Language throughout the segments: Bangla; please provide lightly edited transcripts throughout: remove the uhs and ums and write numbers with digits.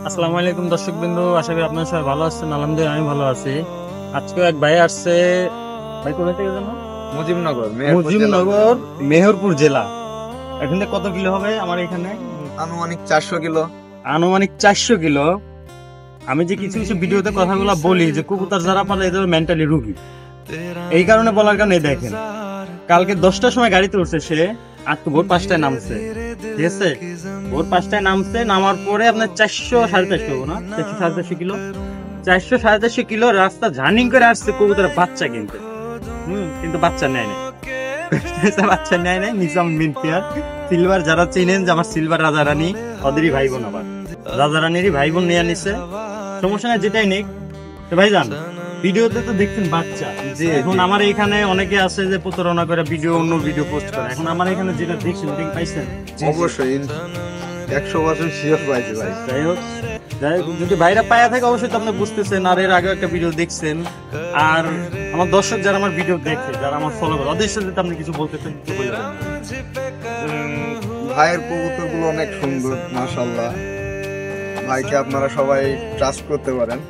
আসসালামু আলাইকুম দর্শকবৃন্দ, আশা করি আপনারা সবাই ভালো আছেন। আলহামদুলিল্লাহ আমি ভালো আছি। আজকে এক ভাই আসছে। ভাই কোথা থেকে জানো? মুজিবনগর, মেহেরপুর জেলা। মুজিবনগর, মেহেরপুর জেলা। এখান থেকে কত কিলো হবে আমার এখানে? আনুমানিক 400 কিলো। আনুমানিক 400 কিলো। আমি যে কিছু কিছু ভিডিওতে কথাগুলো বলি যে কবুতর যারা পালে এদের মেন্টালি রুগী, এই কারণে বলার কারণে দেখেন কালকে 10টার সময় গাড়িতে উঠছে সে, আর তো ভোর 5টায় নামছে। ঠিক আছে, ভোর 5টায় নামছে, নামার পরে আপনার 400 সাড়ে 400 হবো না, 400 সাড়ে 400 কিলো, 400 সাড়ে 400 কিলো রাস্তা জার্নিং করে আসছে কবুতরের বাচ্চা কিনতে। কিন্তু বাচ্চা নেয় নাই। বাচ্চা নেয় নাই। নিজাম মিনফিয়ার সিলভার, যারা চিনেন যে আমার সিলভার রাজা রানী, ওদেরই ভাই বোন, আবার রাজা রানীরই ভাই বোন নিয়ে নিছে। সমস্যা নাই, যেটাই নিক। ভাই যান, ভিডিওতে তো দেখছেন বাচ্চা। যে এখন আমার এখানে অনেকে আছে যে প্রতারণা করে ভিডিও, অন্য ভিডিও পোস্ট করে। এখন আমার এখানে যেটা দেখছেন ওটা কি পাইছেন? অবশ্যই 100% শিওর পাইছি ভাই। যাই হোক, যদি বাইরে পায়া থাকে অবশ্যই তো আপনি বুঝতেছেন, আর এর আগে একটা ভিডিও দেখছেন। আর আমার দর্শক যারা আমার ভিডিও দেখে, যারা আমার ফলো করে, ওদের সাথে আপনি কিছু বলতেছেন, কিছু বলবেন? ভাইয়ের কবুতর গুলো অনেক সুন্দর, মাশাআল্লাহ। ভাইকে আপনারা সবাই ট্রাস্ট করতে পারেন।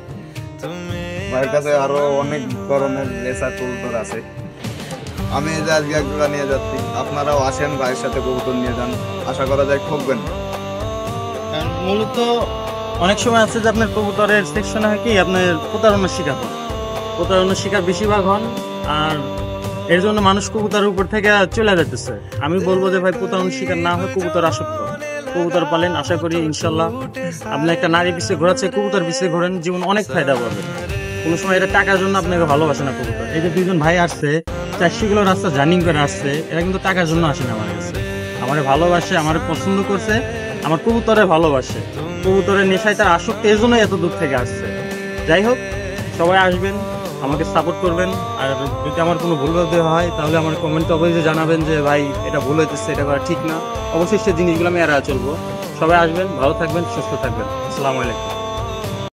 ভাইয়ের কাছে আরো অনেক ধরনের রেসার কবুতর আছে। আমি এই যে আজকে একজোড়া নিয়ে যাচ্ছি, আপনারাও আসেন, ভাইয়ের সাথে কবুতর নিয়ে যান। আশা করা যায় ঠকবেন না। কারণ মূলত অনেক সময় আছে যে আপনার কবুতরের সেকশনে হয় কি আপনার প্রতারণার শিকার হন, প্রতারণার শিকার বেশিরভাগ হন। আর এর জন্য মানুষ কবুতরের উপর থেকে চলে যেতেছে। আমি বলবো যে ভাই, প্রতারণার শিকার না হয় কবুতর আসক্ত কবুতর পালেন। আশা করি ইনশাল্লাহ আপনি একটা নারী পিছিয়ে ঘোরাচ্ছে, কবুতর পিছিয়ে ঘোরেন, জীবন অনেক ফায়দা পাবেন। কোনো সময় এটা টাকার জন্য আপনাকে ভালোবাসে না কবুতর। এই যে দুইজন ভাই আসছে, 400 কিলো রাস্তা জার্নিং করে আসছে, এরা কিন্তু টাকার জন্য আসে না আমার কাছে। আমার ভালোবাসে, আমার পছন্দ করছে, আমার কবুতরে ভালোবাসে, কবুতরের নেশায় তার আসক্তি, এর জন্য এত দূর থেকে আসছে। যাই হোক, সবাই আসবেন, আমাকে সাপোর্ট করবেন। আর যদি আমার কোনো ভুল ত্রুটি হয় তাহলে আমার কমেন্টে অবশ্যই জানাবেন যে ভাই এটা ভুল হইতেছে, এটা করা ঠিক না। অবশ্যই সে জিনিসগুলো আমি এড়ায় চলবো। সবাই আসবেন, ভালো থাকবেন, সুস্থ থাকবেন। আসসালামু আলাইকুম।